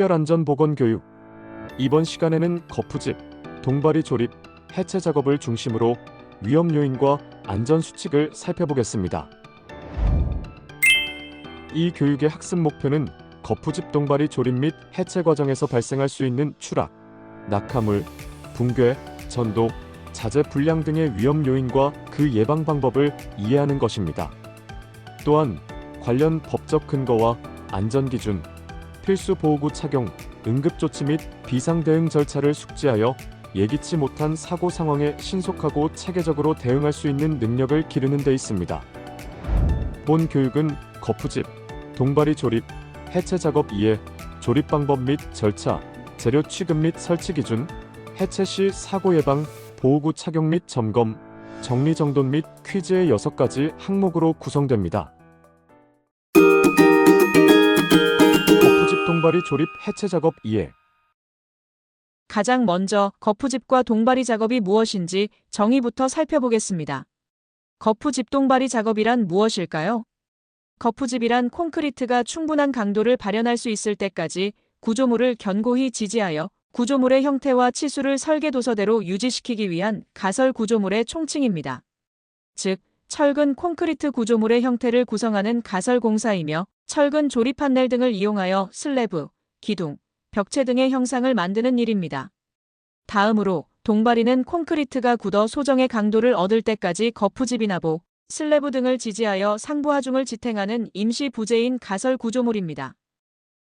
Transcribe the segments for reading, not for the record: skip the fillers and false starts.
특별안전보건교육. 이번 시간에는 거푸집, 동바리 조립, 해체 작업을 중심으로 위험 요인과 안전수칙을 살펴보겠습니다. 이 교육의 학습 목표는 거푸집 동바리 조립 및 해체 과정에서 발생할 수 있는 추락, 낙하물, 붕괴, 전도, 자재 불량 등의 위험 요인과 그 예방 방법을 이해하는 것입니다. 또한 관련 법적 근거와 안전기준, 필수 보호구 착용, 응급조치 및 비상대응 절차를 숙지하여 예기치 못한 사고 상황에 신속하고 체계적으로 대응할 수 있는 능력을 기르는 데 있습니다. 본 교육은 거푸집, 동바리 조립, 해체 작업 이해, 조립 방법 및 절차, 재료 취급 및 설치 기준, 해체 시 사고 예방, 보호구 착용 및 점검, 정리정돈 및 퀴즈의 6가지 항목으로 구성됩니다. 거푸집 동바리 조립 해체 작업 이해. 가장 먼저 거푸집과 동바리 작업이 무엇인지 정의부터 살펴보겠습니다. 거푸집 동바리 작업이란 무엇일까요? 거푸집이란 콘크리트가 충분한 강도를 발현할 수 있을 때까지 구조물을 견고히 지지하여 구조물의 형태와 치수를 설계 도서대로 유지시키기 위한 가설 구조물의 총칭입니다. 즉, 철근 콘크리트 구조물의 형태를 구성하는 가설 공사이며 철근 조립 판넬 등을 이용하여 슬래브, 기둥, 벽체 등의 형상을 만드는 일입니다. 다음으로 동바리는 콘크리트가 굳어 소정의 강도를 얻을 때까지 거푸집이나 슬래브 등을 지지하여 상부 하중을 지탱하는 임시 부재인 가설 구조물입니다.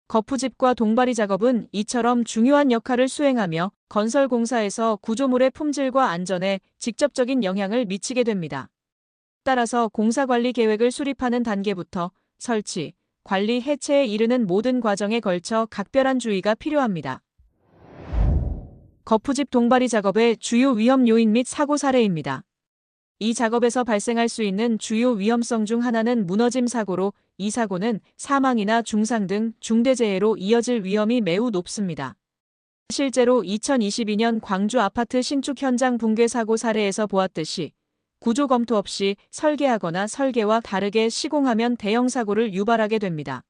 거푸집과 동바리 작업은 이처럼 중요한 역할을 수행하며 건설 공사에서 구조물의 품질과 안전에 직접적인 영향을 미치게 됩니다. 따라서 공사관리 계획을 수립하는 단계부터 설치, 관리, 해체에 이르는 모든 과정에 걸쳐 각별한 주의가 필요합니다. 거푸집 동바리 작업의 주요 위험 요인 및 사고 사례입니다. 이 작업에서 발생할 수 있는 주요 위험성 중 하나는 무너짐 사고로, 이 사고는 사망이나 중상 등 중대재해로 이어질 위험이 매우 높습니다. 실제로 2022년 광주 아파트 신축 현장 붕괴 사고 사례에서 보았듯이 구조 검토 없이 설계하거나 설계와 다르게 시공하면 대형 사고를 유발하게 됩니다.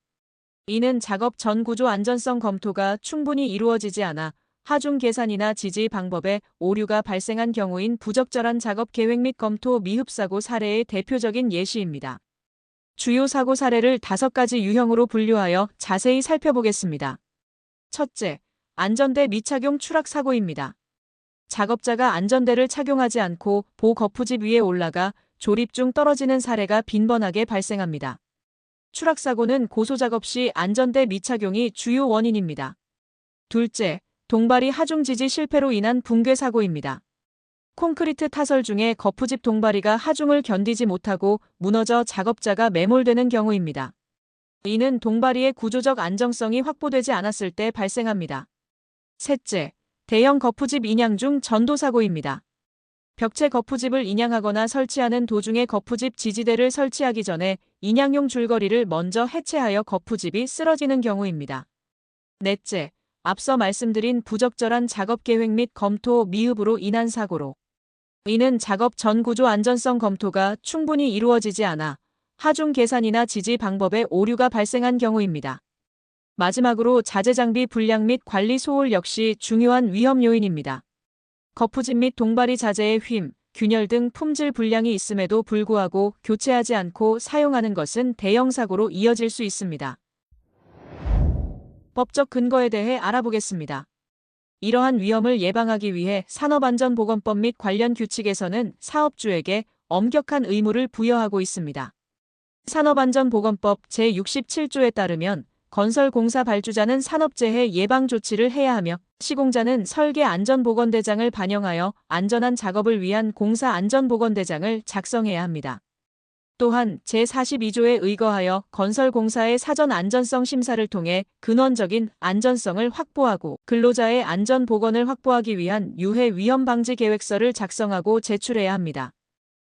이는 작업 전 구조 안전성 검토가 충분히 이루어지지 않아 하중 계산이나 지지 방법에 오류가 발생한 경우인 부적절한 작업 계획 및 검토 미흡 사고 사례의 대표적인 예시입니다. 주요 사고 사례를 5가지 유형으로 분류하여 자세히 살펴보겠습니다. 첫째, 안전대 미착용 추락 사고입니다. 작업자가 안전대를 착용하지 않고 거푸집 위에 올라가 조립 중 떨어지는 사례가 빈번하게 발생합니다. 추락 사고는 고소 작업 시 안전대 미착용이 주요 원인입니다. 둘째, 동바리 하중 지지 실패로 인한 붕괴 사고입니다. 콘크리트 타설 중에 거푸집 동바리가 하중을 견디지 못하고 무너져 작업자가 매몰되는 경우입니다. 이는 동바리의 구조적 안정성이 확보되지 않았을 때 발생합니다. 셋째, 대형 거푸집 인양 중 전도 사고입니다. 벽체 거푸집을 인양하거나 설치하는 도중에 거푸집 지지대를 설치하기 전에 인양용 줄거리를 먼저 해체하여 거푸집이 쓰러지는 경우입니다. 넷째, 앞서 말씀드린 부적절한 작업 계획 및 검토 미흡으로 인한 사고로, 이는 작업 전 구조 안전성 검토가 충분히 이루어지지 않아 하중 계산이나 지지 방법에 오류가 발생한 경우입니다. 마지막으로 자재 장비 불량 및 관리 소홀 역시 중요한 위험 요인입니다. 거푸집 및 동바리 자재의 휨, 균열 등 품질 불량이 있음에도 불구하고 교체하지 않고 사용하는 것은 대형 사고로 이어질 수 있습니다. 법적 근거에 대해 알아보겠습니다. 이러한 위험을 예방하기 위해 산업안전보건법 및 관련 규칙에서는 사업주에게 엄격한 의무를 부여하고 있습니다. 산업안전보건법 제67조에 따르면 건설공사 발주자는 산업재해 예방 조치를 해야 하며 시공자는 설계안전보건대장을 반영하여 안전한 작업을 위한 공사안전보건대장을 작성해야 합니다. 또한 제42조에 의거하여 건설공사의 사전 안전성 심사를 통해 근원적인 안전성을 확보하고 근로자의 안전보건을 확보하기 위한 유해 위험 방지 계획서를 작성하고 제출해야 합니다.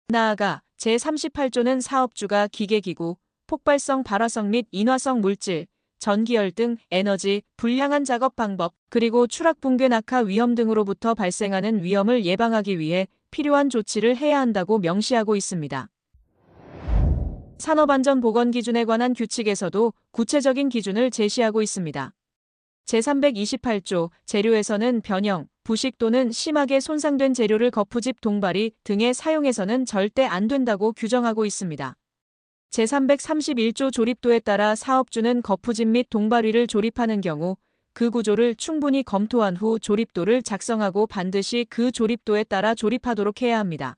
나아가 제38조는 사업주가 기계기구, 폭발성 발화성 및 인화성 물질, 전기열 등 에너지, 불량한 작업 방법, 그리고 추락 붕괴 낙하 위험 등으로부터 발생하는 위험을 예방하기 위해 필요한 조치를 해야 한다고 명시하고 있습니다. 산업안전보건기준에 관한 규칙에서도 구체적인 기준을 제시하고 있습니다. 제328조 재료에서는 변형, 부식 또는 심하게 손상된 재료를 거푸집 동바리 등에 사용해서는 절대 안 된다고 규정하고 있습니다. 제331조 조립도에 따라 사업주는 거푸집 및 동바리를 조립하는 경우 그 구조를 충분히 검토한 후 조립도를 작성하고 반드시 그 조립도에 따라 조립하도록 해야 합니다.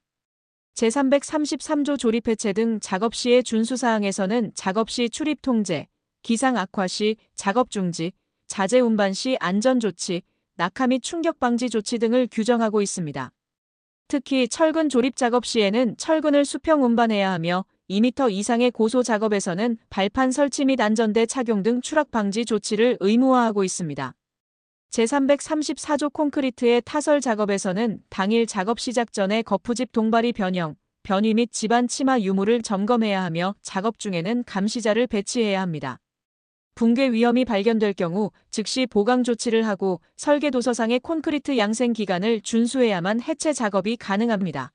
제333조 조립 해체 등 작업 시의 준수사항에서는 작업 시 출입 통제, 기상 악화 시 작업 중지, 자재 운반 시 안전 조치, 낙하 및 충격 방지 조치 등을 규정하고 있습니다. 특히 철근 조립 작업 시에는 철근을 수평 운반해야 하며 2m 이상의 고소 작업에서는 발판 설치 및 안전대 착용 등 추락 방지 조치를 의무화하고 있습니다. 제334조 콘크리트의 타설 작업에서는 당일 작업 시작 전에 거푸집 동바리 변형, 변위 및 집안 침하 유무를 점검해야 하며 작업 중에는 감시자를 배치해야 합니다. 붕괴 위험이 발견될 경우 즉시 보강 조치를 하고 설계 도서상의 콘크리트 양생 기간을 준수해야만 해체 작업이 가능합니다.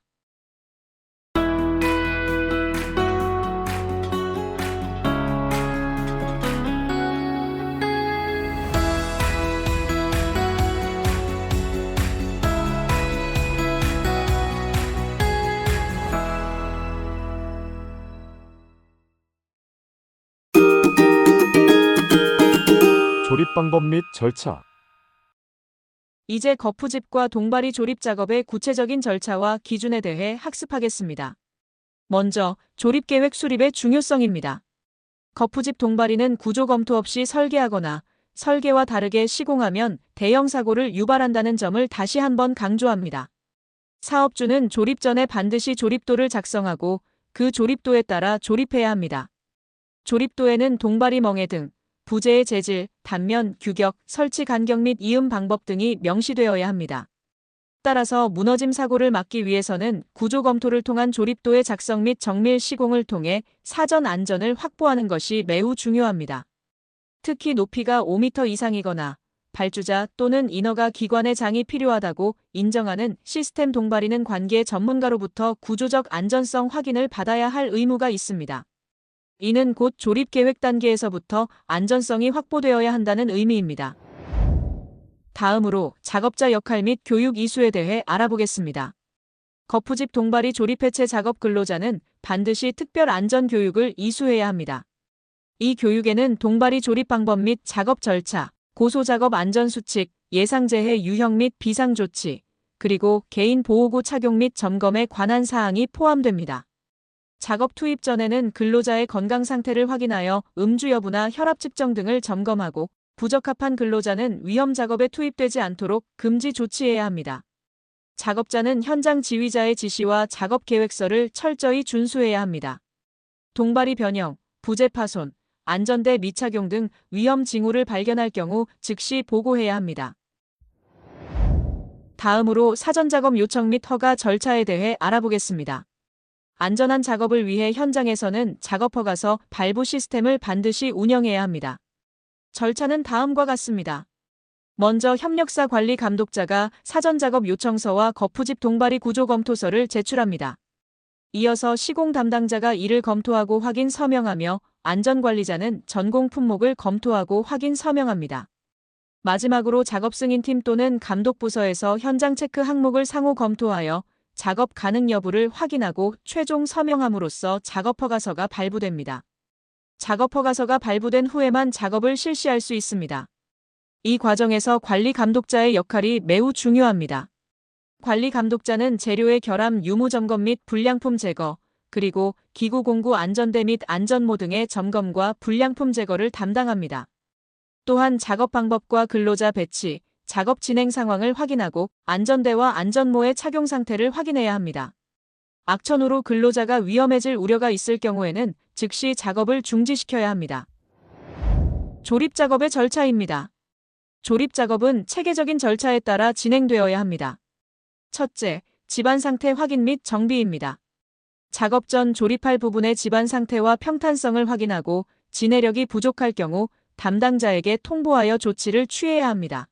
조립 방법 및 절차. 이제 거푸집과 동바리 조립 작업의 구체적인 절차와 기준에 대해 학습하겠습니다. 먼저 조립 계획 수립의 중요성입니다. 거푸집 동바리는 구조 검토 없이 설계하거나 설계와 다르게 시공하면 대형 사고를 유발한다는 점을 다시 한번 강조합니다. 사업주는 조립 전에 반드시 조립도를 작성하고 그 조립도에 따라 조립해야 합니다. 조립도에는 동바리 멍에 등 부재의 재질, 단면, 규격, 설치 간격 및 이음 방법 등이 명시되어야 합니다. 따라서 무너짐 사고를 막기 위해서는 구조 검토를 통한 조립도의 작성 및 정밀 시공을 통해 사전 안전을 확보하는 것이 매우 중요합니다. 특히 높이가 5m 이상이거나 발주자 또는 인허가 기관의 장이 필요하다고 인정하는 시스템 동바리는 관계 전문가로부터 구조적 안전성 확인을 받아야 할 의무가 있습니다. 이는 곧 조립 계획 단계에서부터 안전성이 확보되어야 한다는 의미입니다. 다음으로 작업자 역할 및 교육 이수에 대해 알아보겠습니다. 거푸집 동바리 조립 해체 작업 근로자는 반드시 특별 안전 교육을 이수해야 합니다. 이 교육에는 동바리 조립 방법 및 작업 절차, 고소 작업 안전 수칙, 예상 재해 유형 및 비상 조치, 그리고 개인 보호구 착용 및 점검에 관한 사항이 포함됩니다. 작업 투입 전에는 근로자의 건강 상태를 확인하여 음주 여부나 혈압 측정 등을 점검하고 부적합한 근로자는 위험 작업에 투입되지 않도록 금지 조치해야 합니다. 작업자는 현장 지휘자의 지시와 작업 계획서를 철저히 준수해야 합니다. 동바리 변형, 부재 파손, 안전대 미착용 등 위험 징후를 발견할 경우 즉시 보고해야 합니다. 다음으로 사전 작업 요청 및 허가 절차에 대해 알아보겠습니다. 안전한 작업을 위해 현장에서는 작업 허가서 발부 시스템을 반드시 운영해야 합니다. 절차는 다음과 같습니다. 먼저 협력사 관리 감독자가 사전 작업 요청서와 거푸집 동바리 구조 검토서를 제출합니다. 이어서 시공 담당자가 이를 검토하고 확인 서명하며 안전관리자는 전공 품목을 검토하고 확인 서명합니다. 마지막으로 작업 승인팀 또는 감독부서에서 현장 체크 항목을 상호 검토하여 작업 가능 여부를 확인하고 최종 서명함으로써 작업허가서가 발부됩니다. 작업허가서가 발부된 후에만 작업을 실시할 수 있습니다. 이 과정에서 관리 감독자의 역할이 매우 중요합니다. 관리 감독자는 재료의 결함 유무 점검 및 불량품 제거, 그리고 기구 공구 안전대 및 안전모 등의 점검과 불량품 제거를 담당합니다. 또한 작업 방법과 근로자 배치, 작업 진행 상황을 확인하고 안전대와 안전모의 착용 상태를 확인해야 합니다. 악천후로 근로자가 위험해질 우려가 있을 경우에는 즉시 작업을 중지시켜야 합니다. 조립 작업의 절차입니다. 조립 작업은 체계적인 절차에 따라 진행되어야 합니다. 첫째, 집안 상태 확인 및 정비입니다. 작업 전 조립할 부분의 집안 상태와 평탄성을 확인하고 진해력이 부족할 경우 담당자에게 통보하여 조치를 취해야 합니다.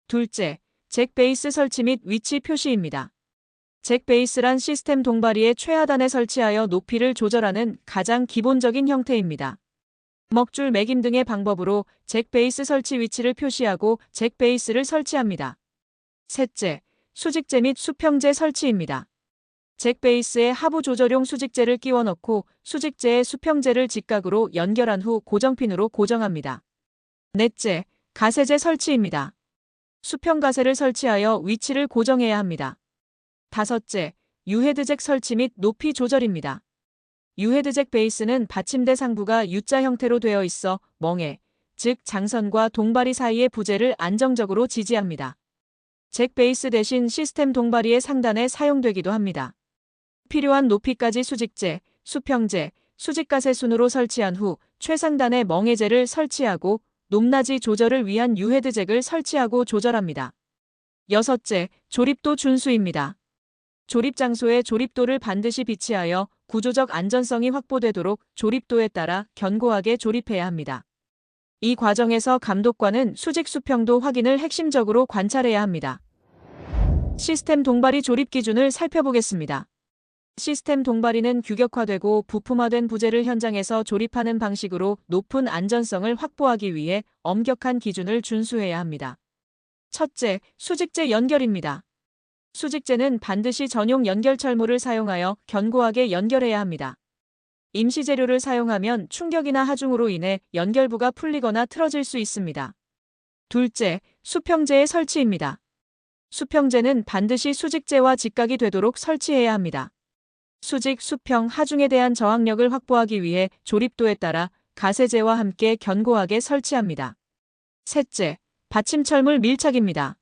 둘째, 잭 베이스 설치 및 위치 표시입니다. 잭 베이스란 시스템 동바리의 최하단에 설치하여 높이를 조절하는 가장 기본적인 형태입니다. 먹줄 매김 등의 방법으로 잭 베이스 설치 위치를 표시하고 잭 베이스를 설치합니다. 셋째, 수직재 및 수평재 설치입니다. 잭 베이스에 하부 조절용 수직재를 끼워 넣고 수직재에 수평재를 직각으로 연결한 후 고정핀으로 고정합니다. 넷째, 가세재 설치입니다. 수평 가세를 설치하여 위치를 고정해야 합니다. 다섯째, 유헤드잭 설치 및 높이 조절입니다. 유헤드잭 베이스는 받침대 상부가 U자 형태로 되어 있어 멍에, 즉 장선과 동바리 사이의 부재를 안정적으로 지지합니다. 잭 베이스 대신 시스템 동바리의 상단에 사용되기도 합니다. 필요한 높이까지 수직재, 수평재, 수직가세 순으로 설치한 후 최상단에 멍해재를 설치하고 높낮이 조절을 위한 유헤드잭을 설치하고 조절합니다. 여섯째, 조립도 준수입니다. 조립 장소에 조립도를 반드시 비치하여 구조적 안전성이 확보되도록 조립도에 따라 견고하게 조립해야 합니다. 이 과정에서 감독관은 수직 수평도 확인을 핵심적으로 관찰해야 합니다. 시스템 동바리 조립 기준을 살펴보겠습니다. 시스템 동바리는 규격화되고 부품화된 부재를 현장에서 조립하는 방식으로 높은 안전성을 확보하기 위해 엄격한 기준을 준수해야 합니다. 첫째, 수직재 연결입니다. 수직재는 반드시 전용 연결 철물을 사용하여 견고하게 연결해야 합니다. 임시 재료를 사용하면 충격이나 하중으로 인해 연결부가 풀리거나 틀어질 수 있습니다. 둘째, 수평재의 설치입니다. 수평재는 반드시 수직재와 직각이 되도록 설치해야 합니다. 수직, 수평, 하중에 대한 저항력을 확보하기 위해 조립도에 따라 가세재와 함께 견고하게 설치합니다. 셋째, 받침철물 밀착입니다.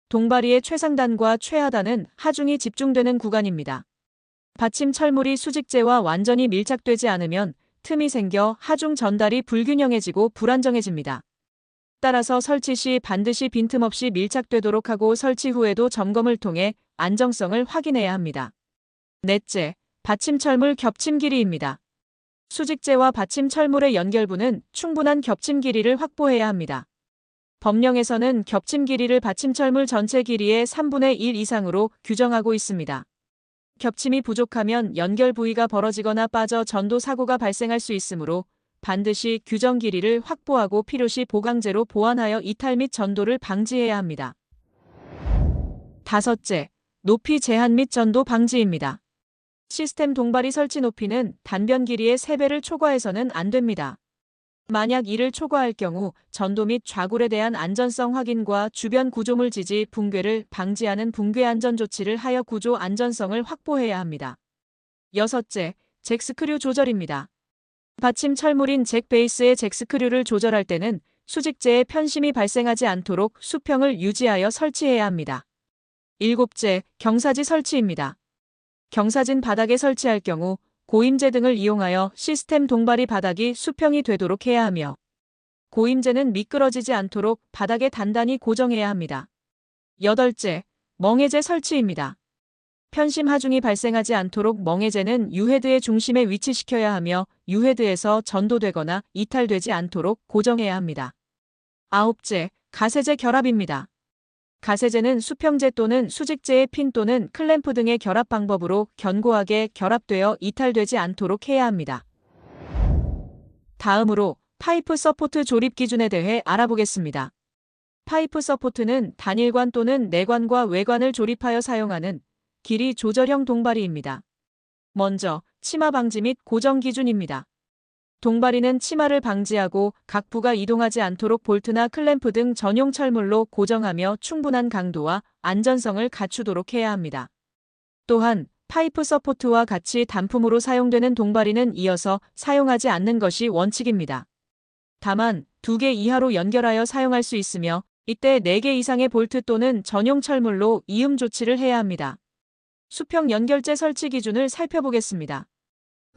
동바리의 최상단과 최하단은 하중이 집중되는 구간입니다. 받침 철물이 수직재와 완전히 밀착되지 않으면 틈이 생겨 하중 전달이 불균형해지고 불안정해집니다. 따라서 설치 시 반드시 빈틈없이 밀착되도록 하고 설치 후에도 점검을 통해 안정성을 확인해야 합니다. 넷째, 받침 철물 겹침 길이입니다. 수직재와 받침 철물의 연결부는 충분한 겹침 길이를 확보해야 합니다. 법령에서는 겹침 길이를 받침 철물 전체 길이의 3분의 1 이상으로 규정하고 있습니다. 겹침이 부족하면 연결 부위가 벌어지거나 빠져 전도 사고가 발생할 수 있으므로 반드시 규정 길이를 확보하고 필요시 보강제로 보완하여 이탈 및 전도를 방지해야 합니다. 다섯째, 높이 제한 및 전도 방지입니다. 시스템 동바리 설치 높이는 단변 길이의 3배를 초과해서는 안 됩니다. 만약 이를 초과할 경우 전도 및 좌굴에 대한 안전성 확인과 주변 구조물 지지, 붕괴를 방지하는 붕괴 안전 조치를 하여 구조 안전성을 확보해야 합니다. 여섯째, 잭스크류 조절입니다. 받침 철물인 잭 베이스의 잭스크류를 조절할 때는 수직재에 편심이 발생하지 않도록 수평을 유지하여 설치해야 합니다. 일곱째, 경사지 설치입니다. 경사진 바닥에 설치할 경우 고임재 등을 이용하여 시스템 동바리 바닥이 수평이 되도록 해야 하며 고임재는 미끄러지지 않도록 바닥에 단단히 고정해야 합니다. 여덟째, 멍해재 설치입니다. 편심 하중이 발생하지 않도록 멍해재는 유헤드의 중심에 위치시켜야 하며 유헤드에서 전도되거나 이탈되지 않도록 고정해야 합니다. 아홉째, 가세재 결합입니다. 가세재는 수평재 또는 수직재의 핀 또는 클램프 등의 결합 방법으로 견고하게 결합되어 이탈되지 않도록 해야 합니다. 다음으로 파이프 서포트 조립 기준에 대해 알아보겠습니다. 파이프 서포트는 단일관 또는 내관과 외관을 조립하여 사용하는 길이 조절형 동바리입니다. 먼저 치마 방지 및 고정 기준입니다. 동바리는 치마를 방지하고 각부가 이동하지 않도록 볼트나 클램프 등 전용 철물로 고정하며 충분한 강도와 안전성을 갖추도록 해야 합니다. 또한 파이프 서포트와 같이 단품으로 사용되는 동바리는 이어서 사용하지 않는 것이 원칙입니다. 다만 2개 이하로 연결하여 사용할 수 있으며 이때 4개 이상의 볼트 또는 전용 철물로 이음 조치를 해야 합니다. 수평 연결재 설치 기준을 살펴보겠습니다.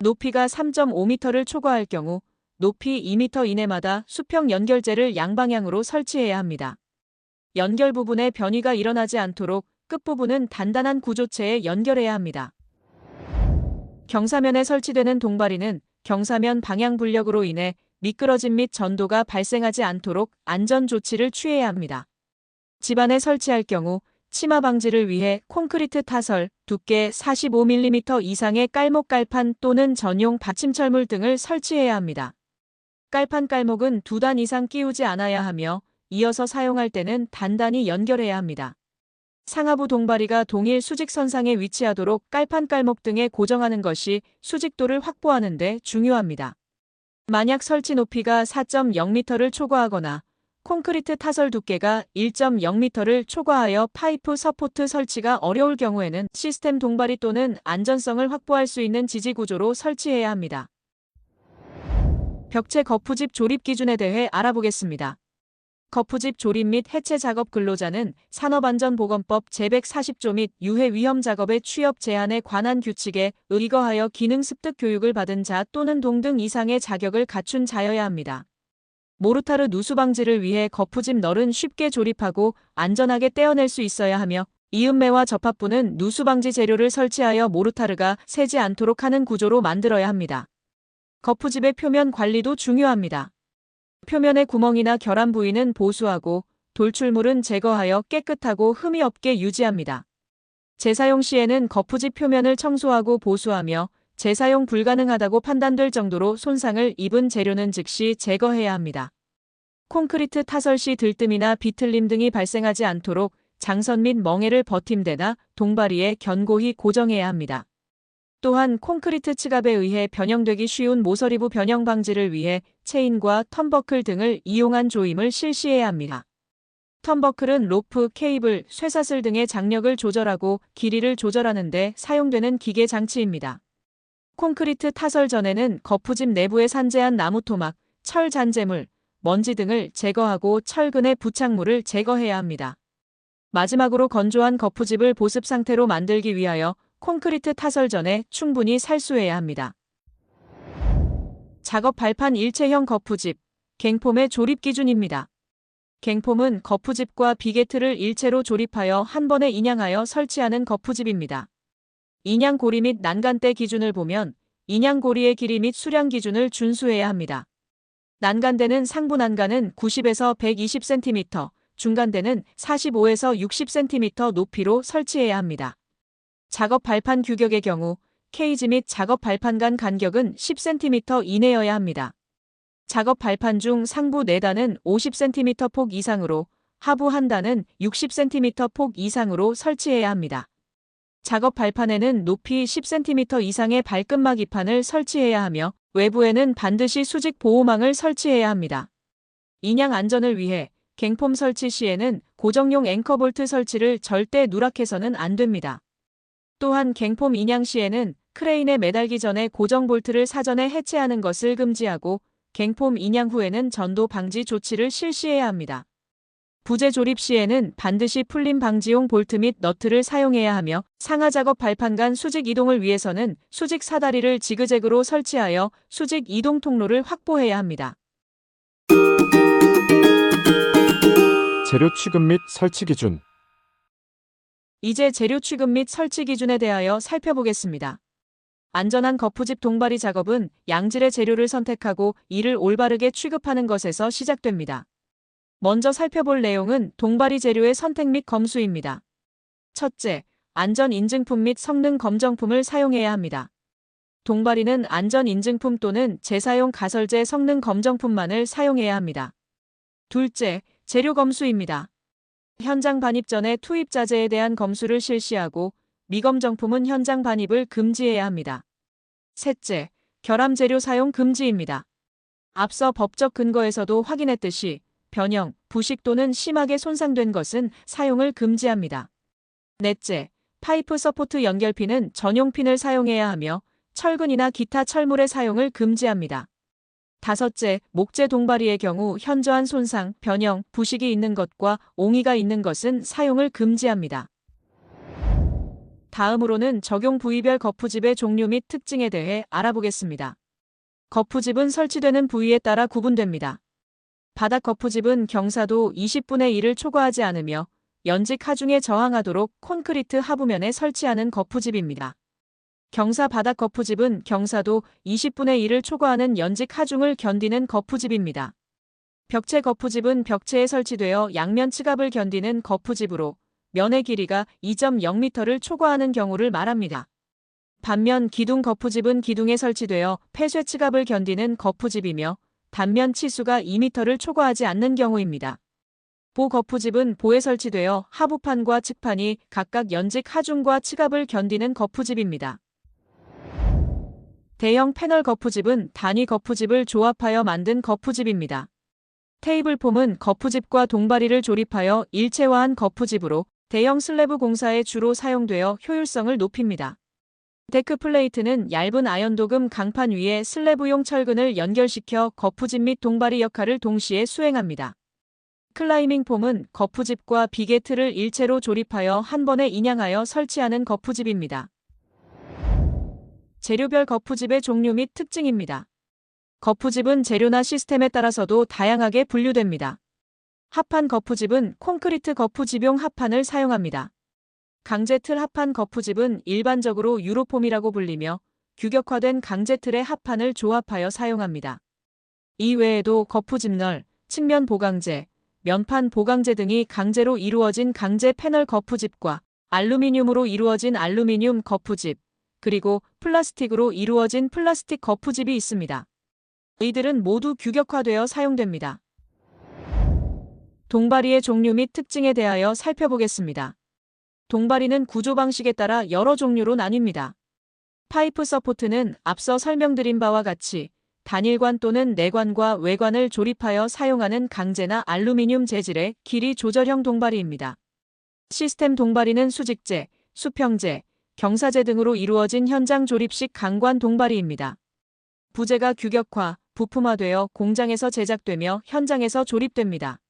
높이가 3.5m를 초과할 경우 높이 2m 이내마다 수평 연결재를 양방향으로 설치해야 합니다. 연결 부분에 변위가 일어나지 않도록 끝부분은 단단한 구조체에 연결해야 합니다. 경사면에 설치되는 동바리는 경사면 방향 불력으로 인해 미끄러짐 및 전도가 발생하지 않도록 안전 조치를 취해야 합니다. 집안에 설치할 경우 치마 방지를 위해 콘크리트 타설, 두께 45mm 이상의 깔목 깔판 또는 전용 받침철물 등을 설치해야 합니다. 깔판 깔목은 2단 이상 끼우지 않아야 하며 이어서 사용할 때는 단단히 연결해야 합니다. 상하부 동바리가 동일 수직선상에 위치하도록 깔판 깔목 등에 고정하는 것이 수직도를 확보하는 데 중요합니다. 만약 설치 높이가 4.0m를 초과하거나 콘크리트 타설 두께가 1.0m를 초과하여 파이프 서포트 설치가 어려울 경우에는 시스템 동바리 또는 안전성을 확보할 수 있는 지지 구조로 설치해야 합니다. 벽체 거푸집 조립 기준에 대해 알아보겠습니다. 거푸집 조립 및 해체 작업 근로자는 산업안전보건법 제140조 및 유해 위험 작업의 취업 제한에 관한 규칙에 의거하여 기능 습득 교육을 받은 자 또는 동등 이상의 자격을 갖춘 자여야 합니다. 모르타르 누수 방지를 위해 거푸집 널은 쉽게 조립하고 안전하게 떼어낼 수 있어야 하며 이음매와 접합부는 누수 방지 재료를 설치하여 모르타르가 새지 않도록 하는 구조로 만들어야 합니다. 거푸집의 표면 관리도 중요합니다. 표면의 구멍이나 결함 부위는 보수하고 돌출물은 제거하여 깨끗하고 흠이 없게 유지합니다. 재사용 시에는 거푸집 표면을 청소하고 보수하며 재사용 불가능하다고 판단될 정도로 손상을 입은 재료는 즉시 제거해야 합니다. 콘크리트 타설 시 들뜸이나 비틀림 등이 발생하지 않도록 장선 및 멍해를 버팀대나 동바리에 견고히 고정해야 합니다. 또한 콘크리트 츠갑에 의해 변형되기 쉬운 모서리부 변형 방지를 위해 체인과 턴버클 등을 이용한 조임을 실시해야 합니다. 턴버클은 로프, 케이블, 쇠사슬 등의 장력을 조절하고 길이를 조절하는 데 사용되는 기계 장치입니다. 콘크리트 타설 전에는 거푸집 내부에 산재한 나무 토막, 철 잔재물, 먼지 등을 제거하고 철근의 부착물을 제거해야 합니다. 마지막으로 건조한 거푸집을 보습 상태로 만들기 위하여 콘크리트 타설 전에 충분히 살수해야 합니다. 작업 발판 일체형 거푸집, 갱폼의 조립 기준입니다. 갱폼은 거푸집과 비게트를 일체로 조립하여 한 번에 인양하여 설치하는 거푸집입니다. 인양고리 및 난간대 기준을 보면 인양고리의 길이 및 수량 기준을 준수해야 합니다. 난간대는 상부 난간은 90에서 120cm, 중간대는 45에서 60cm 높이로 설치해야 합니다. 작업 발판 규격의 경우 케이지 및 작업 발판 간 간격은 10cm 이내여야 합니다. 작업 발판 중 상부 4단은 50cm 폭 이상으로 하부 한 단은 60cm 폭 이상으로 설치해야 합니다. 작업 발판에는 높이 10cm 이상의 발끝막 이판을 설치해야 하며 외부에는 반드시 수직 보호망을 설치해야 합니다. 인양 안전을 위해 갱폼 설치 시에는 고정용 앵커볼트 설치를 절대 누락해서는 안 됩니다. 또한 갱폼 인양 시에는 크레인에 매달기 전에 고정 볼트를 사전에 해체하는 것을 금지하고 갱폼 인양 후에는 전도 방지 조치를 실시해야 합니다. 부재 조립 시에는 반드시 풀림 방지용 볼트 및 너트를 사용해야 하며 상하 작업 발판 간 수직 이동을 위해서는 수직 사다리를 지그재그로 설치하여 수직 이동 통로를 확보해야 합니다. 재료 취급 및 설치 기준. 이제 재료 취급 및 설치 기준에 대하여 살펴보겠습니다. 안전한 거푸집 동바리 작업은 양질의 재료를 선택하고 이를 올바르게 취급하는 것에서 시작됩니다. 먼저 살펴볼 내용은 동바리 재료의 선택 및 검수입니다. 첫째, 안전 인증품 및 성능 검정품을 사용해야 합니다. 동바리는 안전 인증품 또는 재사용 가설제 성능 검정품만을 사용해야 합니다. 둘째, 재료 검수입니다. 현장 반입 전에 투입 자재에 대한 검수를 실시하고 미검정품은 현장 반입을 금지해야 합니다. 셋째, 결함 재료 사용 금지입니다. 앞서 법적 근거에서도 확인했듯이 변형, 부식 또는 심하게 손상된 것은 사용을 금지합니다. 넷째, 파이프 서포트 연결핀은 전용 핀을 사용해야 하며 철근이나 기타 철물의 사용을 금지합니다. 다섯째, 목재 동바리의 경우 현저한 손상, 변형, 부식이 있는 것과 옹이가 있는 것은 사용을 금지합니다. 다음으로는 적용 부위별 거푸집의 종류 및 특징에 대해 알아보겠습니다. 거푸집은 설치되는 부위에 따라 구분됩니다. 바닥 거푸집은 경사도 20분의 1을 초과하지 않으며 연직 하중에 저항하도록 콘크리트 하부면에 설치하는 거푸집입니다. 경사 바닥 거푸집은 경사도 20분의 1을 초과하는 연직 하중을 견디는 거푸집입니다. 벽체 거푸집은 벽체에 설치되어 양면 츠갑을 견디는 거푸집으로 면의 길이가 2.0m를 초과하는 경우를 말합니다. 반면 기둥 거푸집은 기둥에 설치되어 폐쇄 츠갑을 견디는 거푸집이며 단면 치수가 2m를 초과하지 않는 경우입니다. 보 거푸집은 보에 설치되어 하부판과 측판이 각각 연직 하중과 측압을 견디는 거푸집입니다. 대형 패널 거푸집은 단위 거푸집을 조합하여 만든 거푸집입니다. 테이블폼은 거푸집과 동바리를 조립하여 일체화한 거푸집으로 대형 슬래브 공사에 주로 사용되어 효율성을 높입니다. 데크 플레이트는 얇은 아연도금 강판 위에 슬래브용 철근을 연결시켜 거푸집 및 동바리 역할을 동시에 수행합니다. 클라이밍 폼은 거푸집과 비계 틀을 일체로 조립하여 한 번에 인양하여 설치하는 거푸집입니다. 재료별 거푸집의 종류 및 특징입니다. 거푸집은 재료나 시스템에 따라서도 다양하게 분류됩니다. 합판 거푸집은 콘크리트 거푸집용 합판을 사용합니다. 강제틀 합판 거푸집은 일반적으로 유로폼이라고 불리며 규격화된 강제틀의 합판을 조합하여 사용합니다. 이 외에도 거푸집널, 측면 보강재, 면판 보강재 등이 강제로 이루어진 강제 패널 거푸집과 알루미늄으로 이루어진 알루미늄 거푸집, 그리고 플라스틱으로 이루어진 플라스틱 거푸집이 있습니다. 이들은 모두 규격화되어 사용됩니다. 동바리의 종류 및 특징에 대하여 살펴보겠습니다. 동바리는 구조 방식에 따라 여러 종류로 나뉩니다. 파이프 서포트는 앞서 설명드린 바와 같이 단일관 또는 내관과 외관을 조립하여 사용하는 강제나 알루미늄 재질의 길이 조절형 동바리입니다. 시스템 동바리는 수직재, 수평재, 경사재 등으로 이루어진 현장 조립식 강관 동바리입니다. 부재가 규격화, 부품화되어 공장에서 제작되며 현장에서 조립됩니다.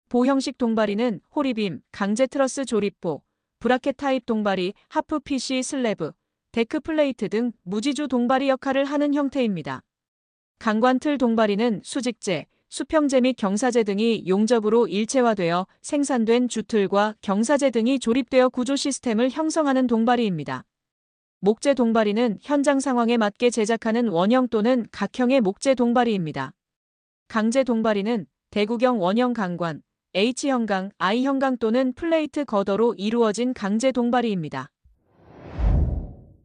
보형식 동바리는 호리빔, 강제 트러스 조립보, 브라켓 타입 동바리, 하프 PC 슬래브, 데크 플레이트 등 무지주 동바리 역할을 하는 형태입니다. 강관틀 동바리는 수직재, 수평재 및 경사재 등이 용접으로 일체화되어 생산된 주틀과 경사재 등이 조립되어 구조 시스템을 형성하는 동바리입니다. 목재 동바리는 현장 상황에 맞게 제작하는 원형 또는 각형의 목재 동바리입니다. 강제 동바리는 대구경 원형 강관, H형 강, I형 강 또는 플레이트 거더로 이루어진 강제 동바리입니다.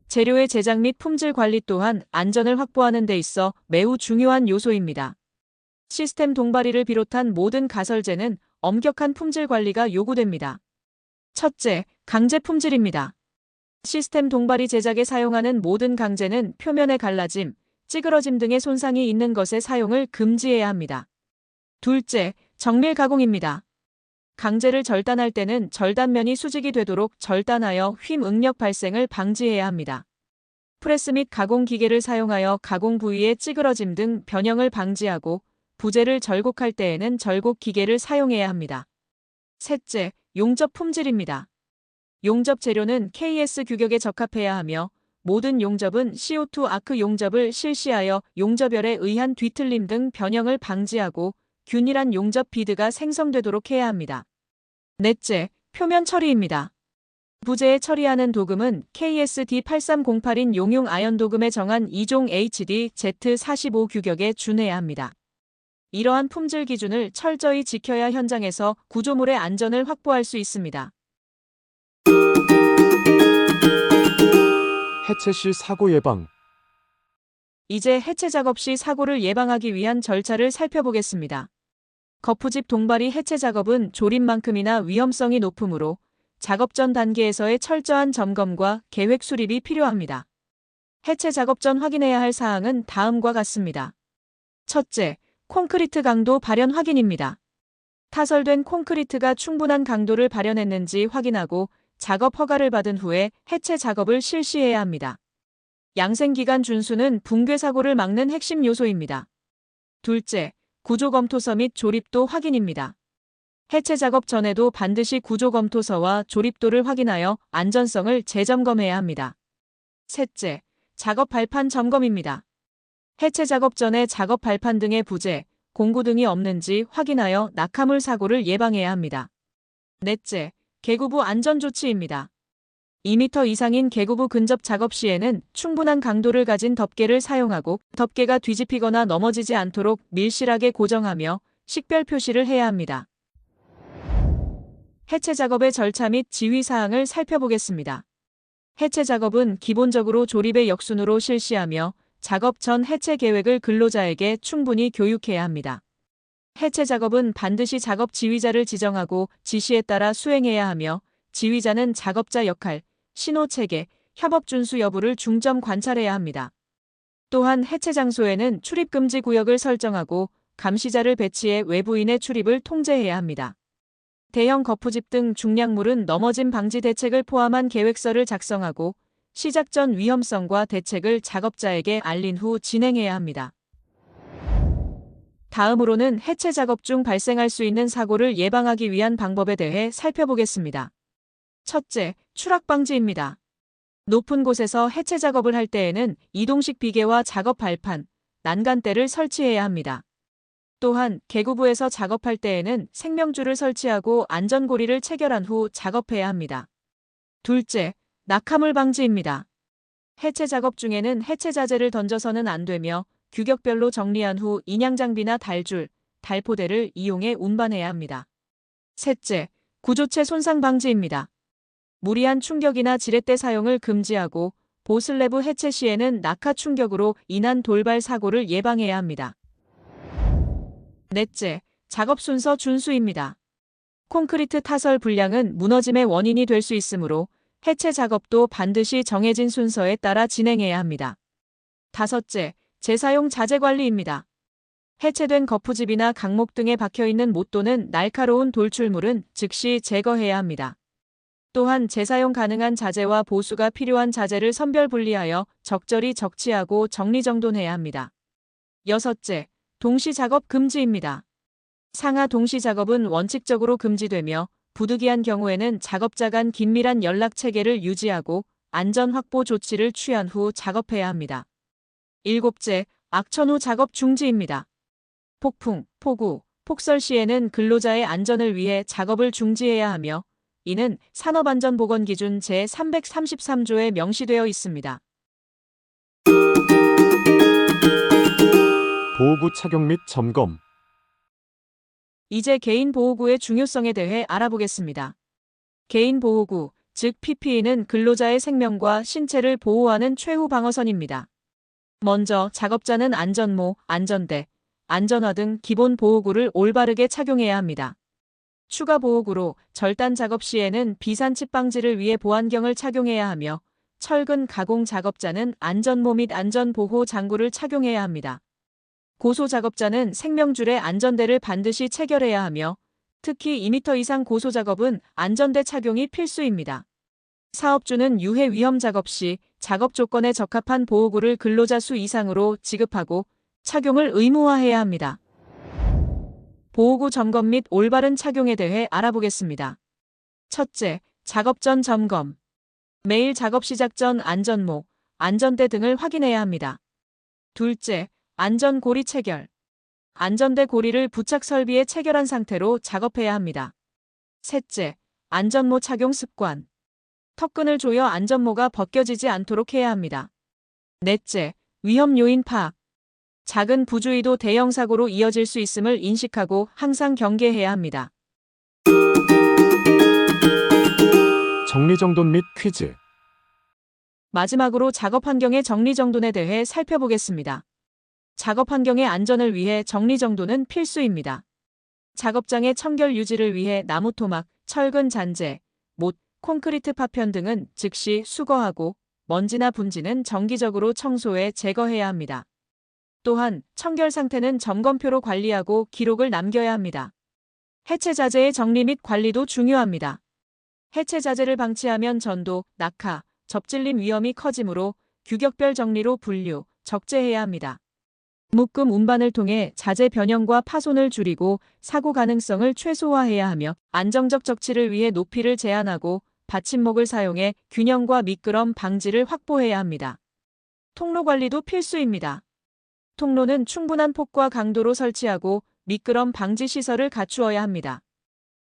재료의 제작 및 품질 관리 또한 안전을 확보하는 데 있어 매우 중요한 요소입니다. 시스템 동바리를 비롯한 모든 가설재는 엄격한 품질 관리가 요구됩니다. 첫째, 강제 품질입니다. 시스템 동바리 제작에 사용하는 모든 강재는 표면의 갈라짐, 찌그러짐 등의 손상이 있는 것의 사용을 금지해야 합니다. 둘째, 정밀 가공입니다. 강재를 절단할 때는 절단면이 수직이 되도록 절단하여 휨 응력 발생을 방지해야 합니다. 프레스 및 가공 기계를 사용하여 가공 부위의 찌그러짐 등 변형을 방지하고 부재를 절곡할 때에는 절곡 기계를 사용해야 합니다. 셋째, 용접 품질입니다. 용접 재료는 KS 규격에 적합해야 하며 모든 용접은 CO2 아크 용접을 실시하여 용접열에 의한 뒤틀림 등 변형을 방지하고 균일한 용접 비드가 생성되도록 해야 합니다. 넷째, 표면 처리입니다. 부재에 처리하는 도금은 KSD8308인 용융 아연 도금에 정한 2종 HD Z45 규격에 준해야 합니다. 이러한 품질 기준을 철저히 지켜야 현장에서 구조물의 안전을 확보할 수 있습니다. 해체 시 사고 예방. 이제 해체 작업 시 사고를 예방하기 위한 절차를 살펴보겠습니다. 거푸집 동바리 해체 작업은 조립만큼이나 위험성이 높으므로 작업 전 단계에서의 철저한 점검과 계획 수립이 필요합니다. 해체 작업 전 확인해야 할 사항은 다음과 같습니다. 첫째, 콘크리트 강도 발현 확인입니다. 타설된 콘크리트가 충분한 강도를 발현했는지 확인하고 작업 허가를 받은 후에 해체 작업을 실시해야 합니다. 양생기간 준수는 붕괴 사고를 막는 핵심 요소입니다. 둘째, 구조검토서 및 조립도 확인입니다. 해체 작업 전에도 반드시 구조검토서와 조립도를 확인하여 안전성을 재점검해야 합니다. 셋째, 작업 발판 점검입니다. 해체 작업 전에 작업 발판 등의 부재, 공구 등이 없는지 확인하여 낙하물 사고를 예방해야 합니다. 넷째, 계구부 안전조치입니다. 2m 이상인 계구부 근접 작업 시에는 충분한 강도를 가진 덮개를 사용하고 덮개가 뒤집히거나 넘어지지 않도록 밀실하게 고정하며 식별 표시를 해야 합니다. 해체 작업의 절차 및 지휘사항을 살펴보겠습니다. 해체 작업은 기본적으로 조립의 역순으로 실시하며 작업 전 해체 계획을 근로자에게 충분히 교육해야 합니다. 해체 작업은 반드시 작업 지휘자를 지정하고 지시에 따라 수행해야 하며 지휘자는 작업자 역할, 신호 체계, 협업 준수 여부를 중점 관찰해야 합니다. 또한 해체 장소에는 출입 금지 구역을 설정하고 감시자를 배치해 외부인의 출입을 통제해야 합니다. 대형 거푸집 등 중량물은 넘어짐 방지 대책을 포함한 계획서를 작성하고 시작 전 위험성과 대책을 작업자에게 알린 후 진행해야 합니다. 다음으로는 해체 작업 중 발생할 수 있는 사고를 예방하기 위한 방법에 대해 살펴보겠습니다. 첫째, 추락 방지입니다. 높은 곳에서 해체 작업을 할 때에는 이동식 비계와 작업 발판, 난간대를 설치해야 합니다. 또한 계구부에서 작업할 때에는 생명줄을 설치하고 안전고리를 체결한 후 작업해야 합니다. 둘째, 낙하물 방지입니다. 해체 작업 중에는 해체 자재를 던져서는 안 되며 규격별로 정리한 후 인양장비나 달줄, 달포대를 이용해 운반해야 합니다. 셋째, 구조체 손상 방지입니다. 무리한 충격이나 지렛대 사용을 금지하고 보슬레브 해체 시에는 낙하 충격으로 인한 돌발 사고를 예방해야 합니다. 넷째, 작업 순서 준수입니다. 콘크리트 타설 불량은 무너짐의 원인이 될 수 있으므로 해체 작업도 반드시 정해진 순서에 따라 진행해야 합니다. 다섯째, 재사용 자재 관리입니다. 해체된 거푸집이나 강목 등에 박혀있는 못 또는 날카로운 돌출물은 즉시 제거해야 합니다. 또한 재사용 가능한 자재와 보수가 필요한 자재를 선별 분리하여 적절히 적치하고 정리정돈해야 합니다. 여섯째, 동시 작업 금지입니다. 상하 동시 작업은 원칙적으로 금지되며 부득이한 경우에는 작업자 간 긴밀한 연락 체계를 유지하고 안전 확보 조치를 취한 후 작업해야 합니다. 일곱째, 악천 후 작업 중지입니다. 폭풍, 폭우, 폭설 시에는 근로자의 안전을 위해 작업을 중지해야 하며 이는 산업안전보건기준 제333조에 명시되어 있습니다. 보호구 착용 및 점검. 이제 개인보호구의 중요성에 대해 알아보겠습니다. 개인보호구, 즉 PPE는 근로자의 생명과 신체를 보호하는 최후 방어선입니다. 먼저 작업자는 안전모, 안전대, 안전화 등 기본 보호구를 올바르게 착용해야 합니다. 추가 보호구로 절단 작업 시에는 비산칩 방지를 위해 보안경을 착용해야 하며 철근 가공 작업자는 안전모 및 안전보호 장구를 착용해야 합니다. 고소 작업자는 생명줄에 안전대를 반드시 체결해야 하며 특히 2m 이상 고소 작업은 안전대 착용이 필수입니다. 사업주는 유해 위험 작업 시 작업 조건에 적합한 보호구를 근로자 수 이상으로 지급하고 착용을 의무화해야 합니다. 보호구 점검 및 올바른 착용에 대해 알아보겠습니다. 첫째, 작업 전 점검. 매일 작업 시작 전 안전모, 안전대 등을 확인해야 합니다. 둘째, 안전고리 체결. 안전대 고리를 부착 설비에 체결한 상태로 작업해야 합니다. 셋째, 안전모 착용 습관. 턱끈을 조여 안전모가 벗겨지지 않도록 해야 합니다. 넷째, 위험 요인 파악. 작은 부주의도 대형 사고로 이어질 수 있음을 인식하고 항상 경계해야 합니다. 정리정돈 및 퀴즈. 마지막으로 작업 환경의 정리정돈에 대해 살펴보겠습니다. 작업 환경의 안전을 위해 정리정돈은 필수입니다. 작업장의 청결 유지를 위해 나무 토막, 철근 잔재, 못, 콘크리트 파편 등은 즉시 수거하고 먼지나 분지는 정기적으로 청소해 제거해야 합니다. 또한 청결 상태는 점검표로 관리하고 기록을 남겨야 합니다. 해체 자재의 정리 및 관리도 중요합니다. 해체 자재를 방치하면 전도, 낙하, 접질림 위험이 커지므로 규격별 정리로 분류, 적재해야 합니다. 묶음 운반을 통해 자재 변형과 파손을 줄이고 사고 가능성을 최소화해야 하며 안정적 적치를 위해 높이를 제한하고 받침목을 사용해 균형과 미끄럼 방지를 확보해야 합니다. 통로 관리도 필수입니다. 통로는 충분한 폭과 강도로 설치하고 미끄럼 방지 시설을 갖추어야 합니다.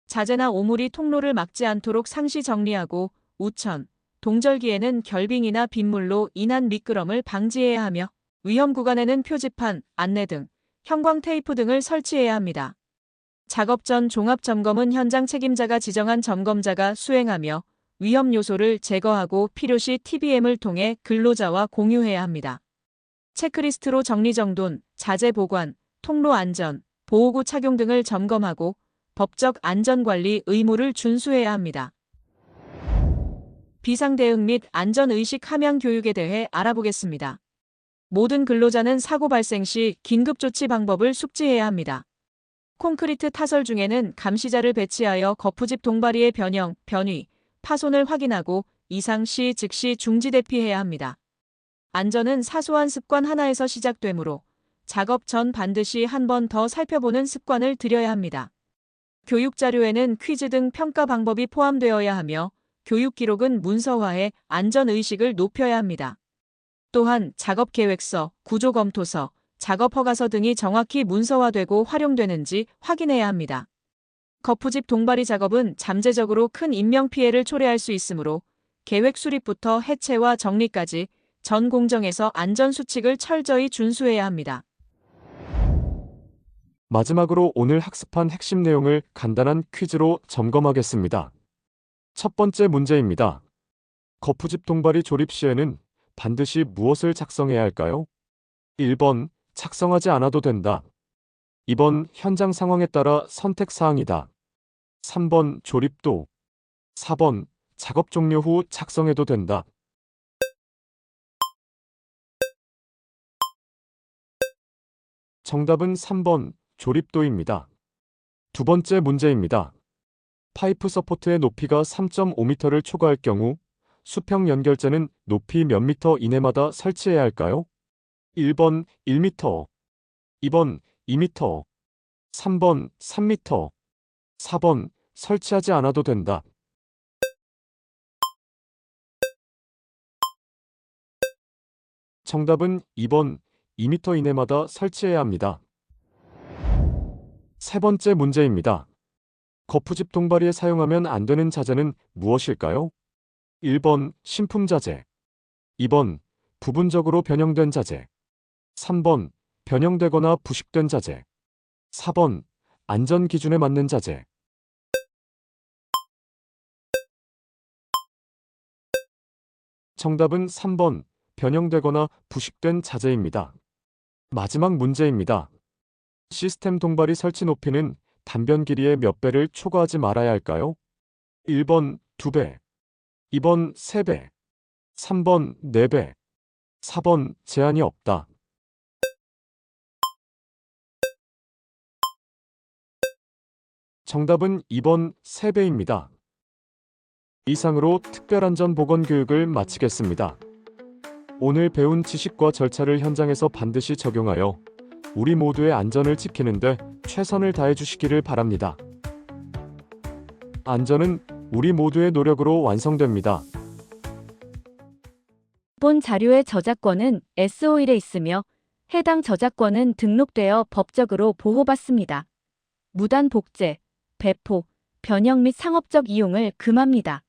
자재나 오물이 통로를 막지 않도록 상시 정리하고 우천, 동절기에는 결빙이나 빗물로 인한 미끄럼을 방지해야 하며 위험 구간에는 표지판, 안내 등, 형광 테이프 등을 설치해야 합니다. 작업 전 종합 점검은 현장 책임자가 지정한 점검자가 수행하며 위험 요소를 제거하고 필요시 TBM을 통해 근로자와 공유해야 합니다. 체크리스트로 정리정돈, 자재 보관, 통로 안전, 보호구 착용 등을 점검하고 법적 안전관리 의무를 준수해야 합니다. 비상대응 및 안전의식 함양 교육에 대해 알아보겠습니다. 모든 근로자는 사고 발생 시 긴급조치 방법을 숙지해야 합니다. 콘크리트 타설 중에는 감시자를 배치하여 거푸집 동바리의 변형, 변위, 파손을 확인하고 이상 시 즉시 중지 대피해야 합니다. 안전은 사소한 습관 하나에서 시작되므로 작업 전 반드시 한 번 더 살펴보는 습관을 들여야 합니다. 교육 자료에는 퀴즈 등 평가 방법이 포함되어야 하며 교육 기록은 문서화해 안전의식을 높여야 합니다. 또한 작업계획서, 구조검토서, 작업허가서 등이 정확히 문서화되고 활용되는지 확인해야 합니다. 거푸집 동바리 작업은 잠재적으로 큰 인명피해를 초래할 수 있으므로 계획 수립부터 해체와 정리까지 전 공정에서 안전수칙을 철저히 준수해야 합니다. 마지막으로 오늘 학습한 핵심 내용을 간단한 퀴즈로 점검하겠습니다. 첫 번째 문제입니다. 거푸집 동바리 조립 시에는 반드시 무엇을 작성해야 할까요? 1번, 작성하지 않아도 된다. 2번, 현장 상황에 따라 선택사항이다. 3번, 조립도. 4번, 작업 종료 후 작성해도 된다. 정답은 3번, 조립도입니다. 두 번째 문제입니다. 파이프 서포트의 높이가 3.5m를 초과할 경우 수평 연결재는 높이 몇 미터 이내마다 설치해야 할까요? 1번 1m, 2번 2m, 3번 3m, 4번 설치하지 않아도 된다. 정답은 2번 2m 이내마다 설치해야 합니다. 세 번째 문제입니다. 거푸집 동바리에 사용하면 안 되는 자재는 무엇일까요? 1번 신품자재, 2번 부분적으로 변형된 자재, 3번 변형되거나 부식된 자재, 4번 안전기준에 맞는 자재. 정답은 3번 변형되거나 부식된 자재입니다. 마지막 문제입니다. 시스템 동바리 설치 높이는 단변 길이의 몇 배를 초과하지 말아야 할까요? 1번 2배, 2번 3배, 3번 4배, 4번 제한이 없다. 정답은 2번 3배입니다. 이상으로 특별안전보건교육을 마치겠습니다. 오늘 배운 지식과 절차를 현장에서 반드시 적용하여 우리 모두의 안전을 지키는데 최선을 다해 주시기를 바랍니다. 안전은 우리 모두의 노력으로 완성됩니다. 본 자료의 저작권은 S-Oil에 있으며 해당 저작권은 등록되어 법적으로 보호받습니다. 무단 복제, 배포, 변형 및 상업적 이용을 금합니다.